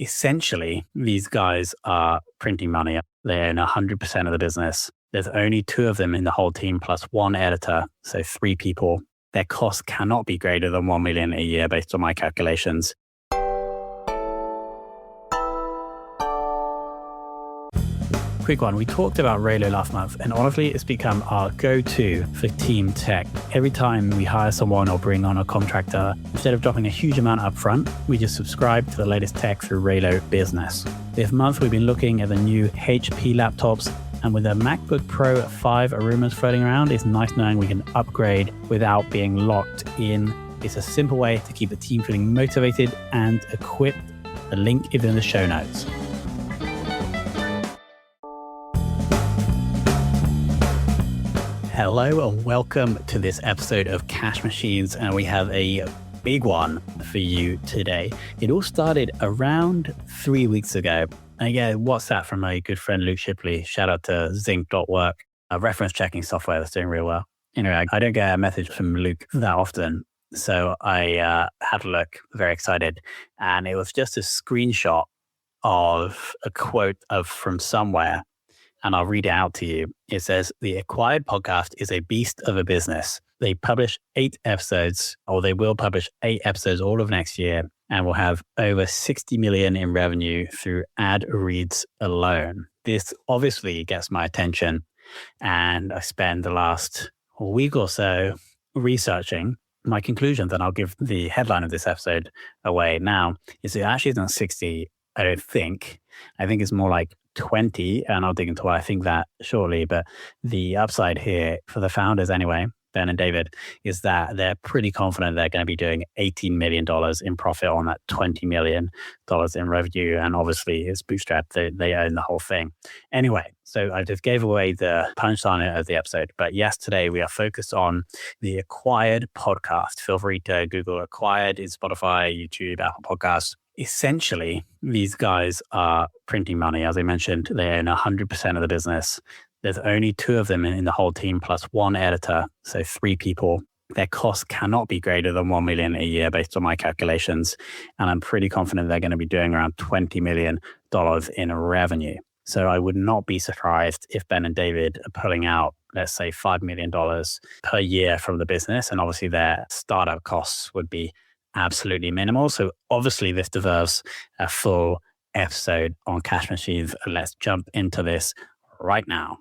Essentially, these guys are printing money. They own 100% of the business. There's only 2 of them in the whole team plus 1 editor, so 3 people. Their costs cannot be greater than $1 million a year based on my calculations. Quick one, we talked about Raylo last month, and honestly, it's become our go-to for team tech. Every time we hire someone or bring on a contractor, instead of dropping a huge amount up front, we just subscribe to the latest tech through Raylo Business. This month, we've been looking at the new HP laptops, and with a MacBook Pro 5 Arumas floating around, it's nice knowing we can upgrade without being locked in. It's a simple way to keep the team feeling motivated and equipped. The link is in the show notes. Hello and welcome to this episode of Cash Machines, and we have a big one for you today. It all started around 3 weeks ago. And again, what's that from my good friend Luke Shipley? Shout out to Zinc.work, a reference checking software that's doing real well. Anyway, I don't get a message from Luke that often, so I had a look, very excited, and it was just a screenshot of a quote from somewhere. And I'll read it out to you. It says, "The Acquired podcast is a beast of a business. They publish 8 episodes, or they will publish 8 episodes all of next year, and will have over 60 million in revenue through ad reads alone." This obviously gets my attention. And I spend the last week or so researching my conclusions, and I'll give the headline of this episode away now. Is it actually isn't 60, I don't think. I think it's more like 20, and I'll dig into why I think that shortly. But the upside here for the founders anyway, Ben and David, is that they're pretty confident they're going to be doing $18 million in profit on that $20 million in revenue. And obviously it's bootstrapped. They own the whole thing. Anyway, so I just gave away the punchline of the episode. But yes, today we are focused on the Acquired podcast. Feel free to Google Acquired in Spotify, YouTube, Apple Podcasts. Essentially, these guys are printing money. As I mentioned, they own 100% of the business. There's only 2 of them in the whole team plus 1 editor, so 3 people. Their costs cannot be greater than $1 million a year based on my calculations. And I'm pretty confident they're going to be doing around $20 million in revenue. So I would not be surprised if Ben and David are pulling out, let's say, $5 million per year from the business. And obviously their startup costs would be absolutely minimal. So obviously this deserves a full episode on Cash Machines. Let's jump into this right now.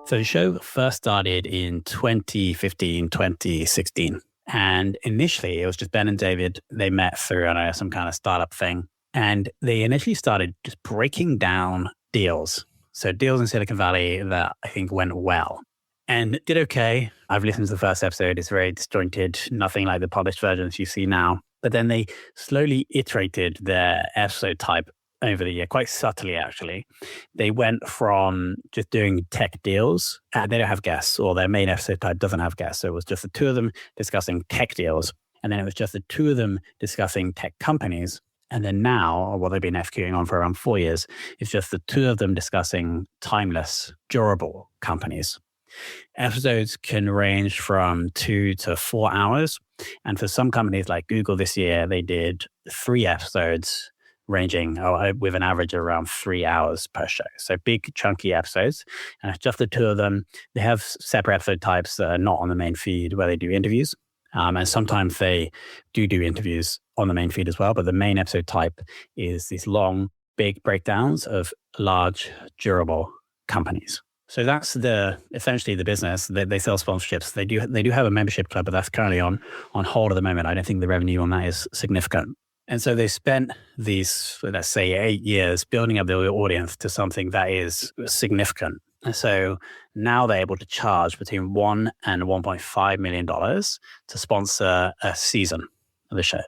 So the show first started in 2015, 2016. And initially it was just Ben and David. They met through, I don't know, some kind of startup thing. And they initially started just breaking down deals. So deals in Silicon Valley that I think went well. And did okay. I've listened to the first episode. It's very disjointed, nothing like the published versions you see now. But then they slowly iterated their episode type over the year, quite subtly, actually. They went from just doing tech deals. They don't have guests, or their main episode type doesn't have guests. So it was just the 2 of them discussing tech deals. And then it was just the 2 of them discussing tech companies. And then now, or what they've been FQing on for around 4 years, it's just the 2 of them discussing timeless, durable companies. Episodes can range from 2 to 4 hours. And for some companies like Google this year, they did 3 episodes ranging with an average of around 3 hours per show. So big, chunky episodes. And it's just the 2 of them. They have separate episode types that are not on the main feed where they do interviews. And sometimes they do interviews on the main feed as well. But the main episode type is these long, big breakdowns of large, durable companies. So that's essentially the business. They sell sponsorships. They do have a membership club, but that's currently on hold at the moment. I don't think the revenue on that is significant. And so they spent these, let's say, 8 years building up the audience to something that is significant. And so now they're able to charge between $1 and $1.5 million to sponsor a season of the show.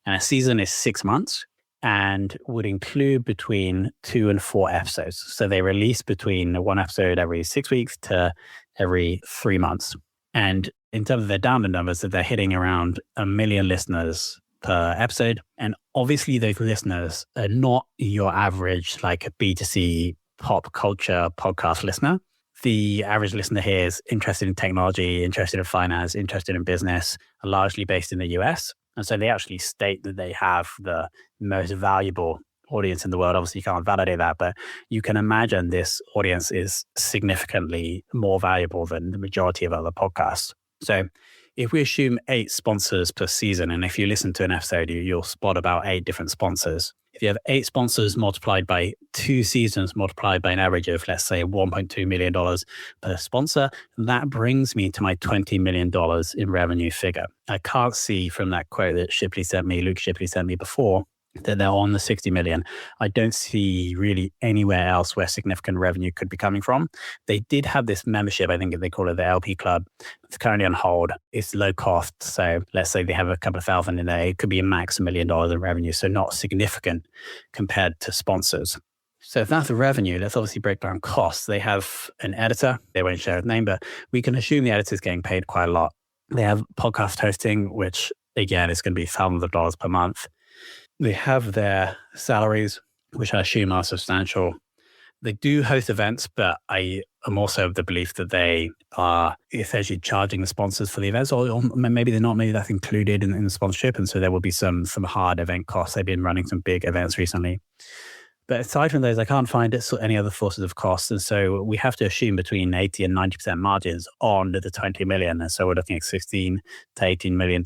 And a season is 6 months and would include between 2 and 4 episodes. So they release between 1 episode every 6 weeks to every 3 months. And in terms of their download numbers, that they're hitting around 1 million listeners per episode. And obviously those listeners are not your average like a B2C pop culture podcast listener. The average listener here is interested in technology, interested in finance, interested in business, largely based in the US. And so they actually state that they have the most valuable audience in the world. Obviously, you can't validate that, but you can imagine this audience is significantly more valuable than the majority of other podcasts. So if we assume 8 sponsors per season, and if you listen to an episode, you'll spot about 8 different sponsors. If you have 8 sponsors multiplied by 2 seasons, multiplied by an average of, let's say, $1.2 million per sponsor, that brings me to my $20 million in revenue figure. I can't see from that quote that Luke Shipley sent me before, that they're on the 60 million. I don't see really anywhere else where significant revenue could be coming from. They did have this membership, I think they call it the LP Club. It's currently on hold. It's low cost. So let's say they have a couple of thousand in there. It could be a max $1 million in revenue. So not significant compared to sponsors. So if that's the revenue, let's obviously break down costs. They have an editor. They won't share his name, but we can assume the editor is getting paid quite a lot. They have podcast hosting, which again is going to be thousands of dollars per month. They have their salaries, which I assume are substantial. They do host events, but I am also of the belief that they are essentially charging the sponsors for the events, or maybe they're not. Maybe that's included in the sponsorship, and so there will be some hard event costs. They've been running some big events recently. But aside from those, I can't find any other sources of costs. And so we have to assume between 80 and 90% margins on the 20 million. And so we're looking at $16 to $18 million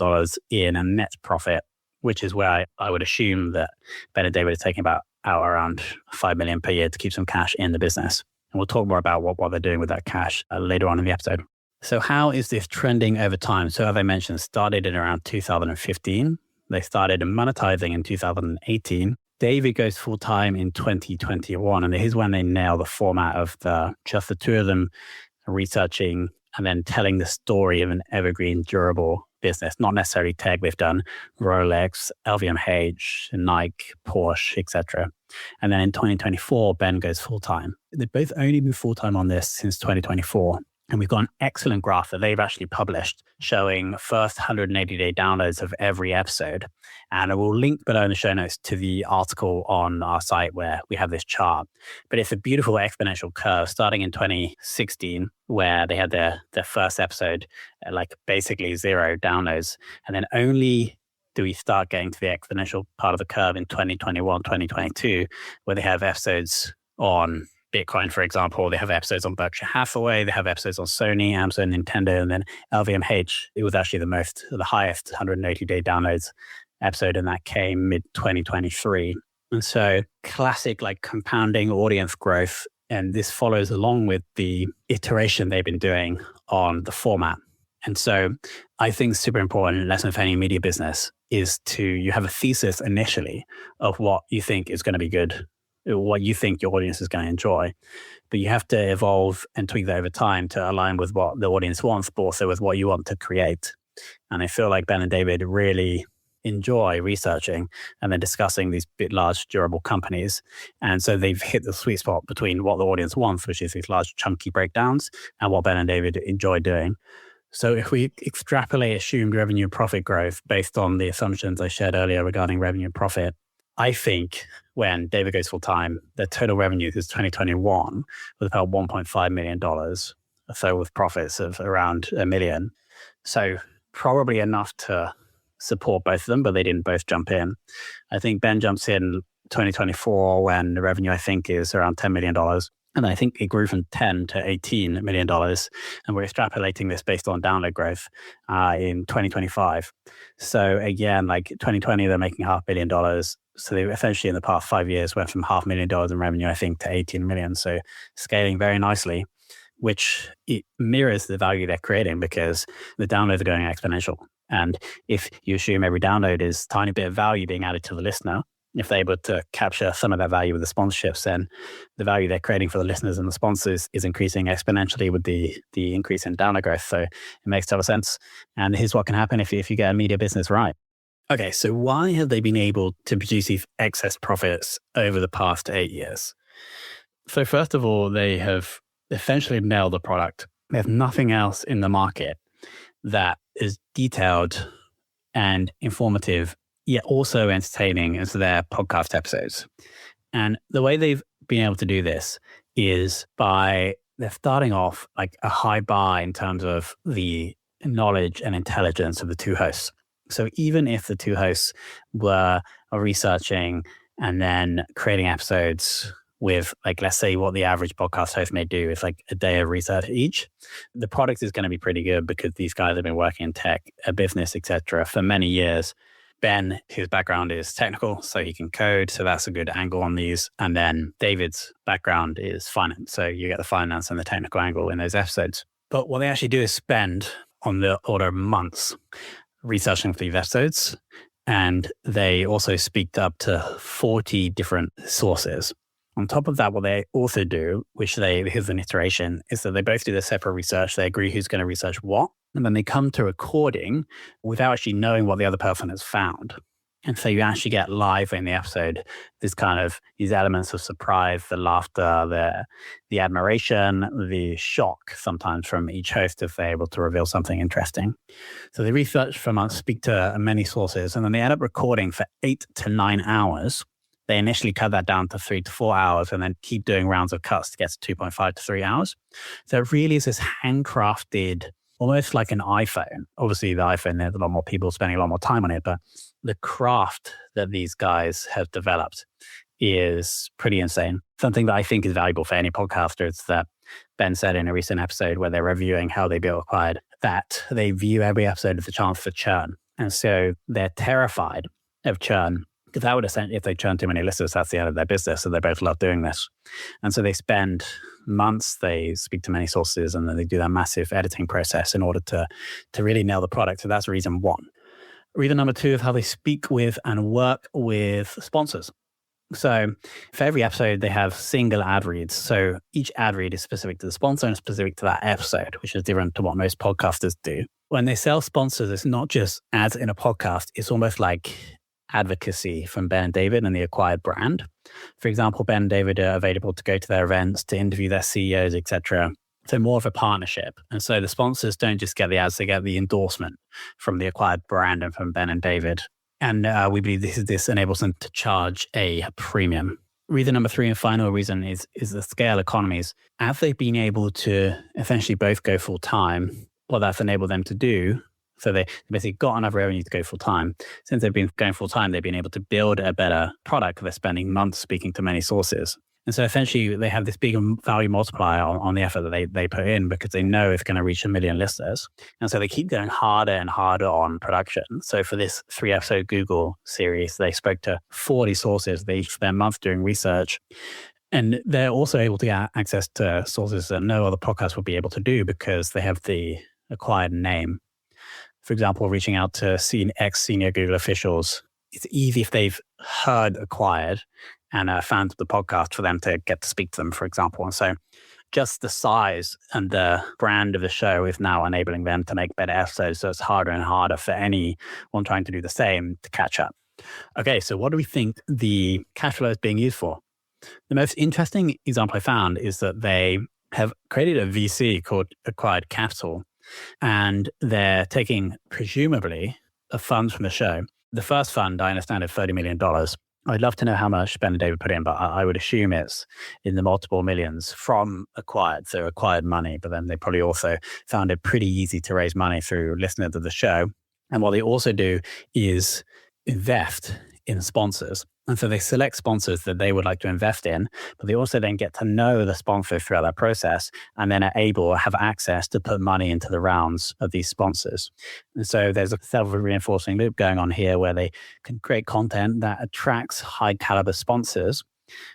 in a net profit, which is where I would assume that Ben and David are taking out around $5 million per year to keep some cash in the business. And we'll talk more about what they're doing with that cash later on in the episode. So how is this trending over time? So as I mentioned, started in around 2015. They started monetizing in 2018. David goes full-time in 2021. And here's when they nail the format of just the two of them researching and then telling the story of an evergreen, durable business, not necessarily tech. They've done Rolex, LVMH, Nike, Porsche, etc. And then in 2024, Ben goes full-time. They've both only been full-time on this since 2024. And we've got an excellent graph that they've actually published showing first 180-day downloads of every episode. And I will link below in the show notes to the article on our site where we have this chart. But it's a beautiful exponential curve starting in 2016, where they had their first episode, like basically 0 downloads. And then only do we start getting to the exponential part of the curve in 2021, 2022, where they have episodes on Bitcoin, for example. They have episodes on Berkshire Hathaway. They have episodes on Sony, Amazon, Nintendo, and then LVMH. It was actually the highest 180-day downloads episode, and that came mid-2023. And so classic like compounding audience growth. And this follows along with the iteration they've been doing on the format. And so I think super important lesson for any media business is you have a thesis initially of what you think is going to be good, what you think your audience is going to enjoy. But you have to evolve and tweak that over time to align with what the audience wants, but also with what you want to create. And I feel like Ben and David really enjoy researching and then discussing these big, large, durable companies. And so they've hit the sweet spot between what the audience wants, which is these large, chunky breakdowns, and what Ben and David enjoy doing. So if we extrapolate assumed revenue and profit growth based on the assumptions I shared earlier regarding revenue and profit, I think when David goes full time, the total revenue is 2021 was about $1.5 million. So with profits of around $1 million. So probably enough to support both of them, but they didn't both jump in. I think Ben jumps in 2024 when the revenue, I think, is around $10 million. And I think it grew from 10 to $18 million. And we're extrapolating this based on download growth in 2025. So again, like 2020, they're making $500 million. So they essentially in the past 5 years went from $500,000 in revenue, I think, to 18 million. So scaling very nicely, which it mirrors the value they're creating because the downloads are going exponential. And if you assume every download is a tiny bit of value being added to the listener, if they're able to capture some of that value with the sponsorships, then the value they're creating for the listeners and the sponsors is increasing exponentially with the increase in download growth. So it makes total sense. And here's what can happen if you get a media business right. Okay, so why have they been able to produce these excess profits over the past 8 years? So first of all, they have essentially nailed the product. They have nothing else in the market that is detailed and informative, yet also entertaining as their podcast episodes. And the way they've been able to do this is they're starting off like a high bar in terms of the knowledge and intelligence of the two hosts. So even if the two hosts were researching and then creating episodes with, like, let's say what the average podcast host may do is like a day of research each, the product is going to be pretty good because these guys have been working in tech, a business, etc., for many years. Ben, his background is technical, so he can code. So that's a good angle on these. And then David's background is finance. So you get the finance and the technical angle in those episodes. But what they actually do is spend on the order of months researching for these episodes. And they also speak up to 40 different sources. On top of that, what they also do, here's an iteration, is that they both do their separate research. They agree who's going to research what. And then they come to recording without actually knowing what the other person has found. And so you actually get live in the episode these elements of surprise, the laughter, the admiration, the shock sometimes from each host if they're able to reveal something interesting. So they research for months, speak to many sources, and then they end up recording for 8 to 9 hours. They initially cut that down to 3 to 4 hours and then keep doing rounds of cuts to get to 2.5 to 3 hours. So it really is this handcrafted, almost like an iPhone. Obviously, the iPhone, there's a lot more people spending a lot more time on it, but the craft that these guys have developed is pretty insane. Something that I think is valuable for any podcasters that Ben said in a recent episode where they're reviewing how they built Acquired, that they view every episode as a chance for churn. And so they're terrified of churn because that would essentially, if they churn too many listeners, that's the end of their business. So they both love doing this. And so they spend months, they speak to many sources, and then they do that massive editing process in order to really nail the product. So that's reason one. Reason number two is how they speak with and work with sponsors. So for every episode, they have single ad reads. So each ad read is specific to the sponsor and specific to that episode, which is different to what most podcasters do. When they sell sponsors, it's not just ads in a podcast. It's almost like advocacy from Ben and David and the Acquired brand. For example, Ben and David are available to go to their events, to interview their CEOs, etc. So more of a partnership. And so the sponsors don't just get the ads, they get the endorsement from the Acquired brand and from Ben and David. And we believe this enables them to charge a premium. Reason number three and final reason is the scale economies. As they've been able to essentially both go full time, what that's enabled them to do, so they basically got enough revenue to go full time. Since they've been going full time, they've been able to build a better product. They're spending months speaking to many sources. And so essentially they have this big value multiplier on the effort that they put in because they know it's going to reach 1 million listeners. And so they keep going harder and harder on production. So for this 3-episode Google series, they spoke to 40 sources. They spent months doing research. And they're also able to get access to sources that no other podcast will be able to do because they have the Acquired name. For example, reaching out to ex-senior Google officials. It's easy if they've heard Acquired and found the podcast for them to get to speak to them, for example. And so just the size and the brand of the show is now enabling them to make better episodes. So it's harder and harder for anyone trying to do the same to catch up. Okay, so what do we think the cash flow is being used for? The most interesting example I found is that they have created a VC called Acquired Capital, and they're taking, presumably, a fund from the show. The first fund, I understand, is $30 million. I'd love to know how much Ben and David put in, but I would assume it's in the multiple millions from Acquired, so Acquired money. But then they probably also found it pretty easy to raise money through listeners of the show. And what they also do is invest in sponsors. And so they select sponsors that they would like to invest in, but they also then get to know the sponsor throughout that process and then are able to have access to put money into the rounds of these sponsors. And so there's a self-reinforcing loop going on here where they can create content that attracts high caliber sponsors,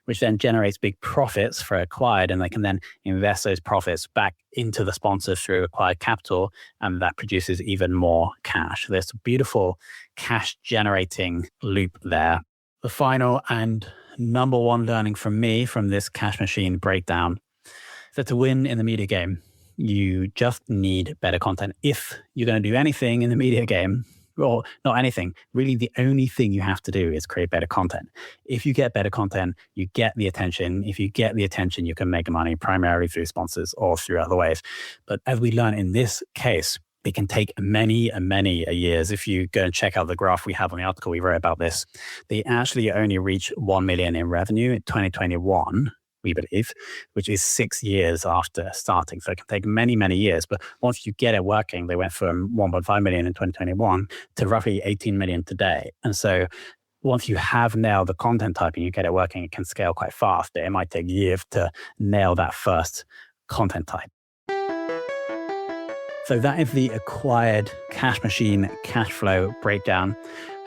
which then generates big profits for Acquired, and they can then invest those profits back into the sponsors through Acquired Capital, and that produces even more cash. There's a beautiful cash generating loop there. The final and number one learning from me from this cash machine breakdown is that to win in the media game, you just need better content. If you're going to do anything in the media game, or not anything, really the only thing you have to do is create better content. If you get better content, you get the attention. If you get the attention, you can make money primarily through sponsors or through other ways. But as we learn in this case, it can take many years. If you go and check out the graph we have on the article we wrote about this, they actually only reached 1 million in revenue in 2021. we believe, which is 6 years after starting. So it can take many, many years. But once you get it working, they went from 1.5 million in 2021 to roughly 18 million today. And so once you have nailed the content type and you get it working, it can scale quite fast. It might take years to nail that first content type. So that is the acquired cash machine cash flow breakdown.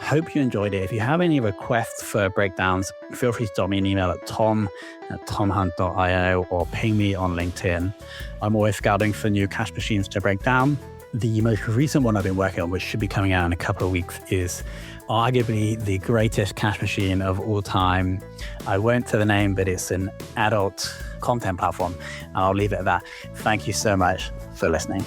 Hope you enjoyed it. If you have any requests for breakdowns, feel free to drop me an email at tom@tomhunt.io or ping me on LinkedIn. I'm always scouting for new cash machines to break down. The most recent one I've been working on, which should be coming out in a couple of weeks, is arguably the greatest cash machine of all time. I won't say the name, but it's an adult content platform. I'll leave it at that. Thank you so much for listening.